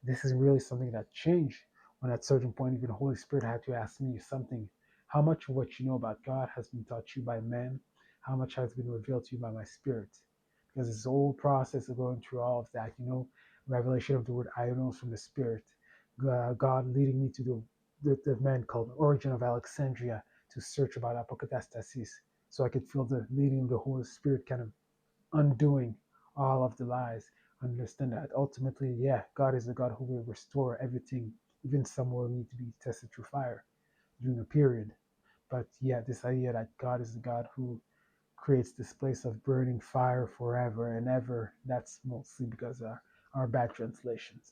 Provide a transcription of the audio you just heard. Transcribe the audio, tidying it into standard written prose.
This is really something that changed when at a certain point even the Holy Spirit had to ask me something. How much of what you know about God has been taught to you by men? How much has been revealed to you by my spirit? Because this whole process of going through all of that, revelation of the word idols from the spirit, God leading me to the man called Origen of Alexandria to search about Apokatastasis, so I could feel the leading of the Holy Spirit kind of undoing all of the lies. Understand that ultimately, yeah, God is the God who will restore everything. Even some will need to be tested through fire during a period. But yeah, this idea that God is the God who creates this place of burning fire forever and ever, that's mostly because of our bad translations.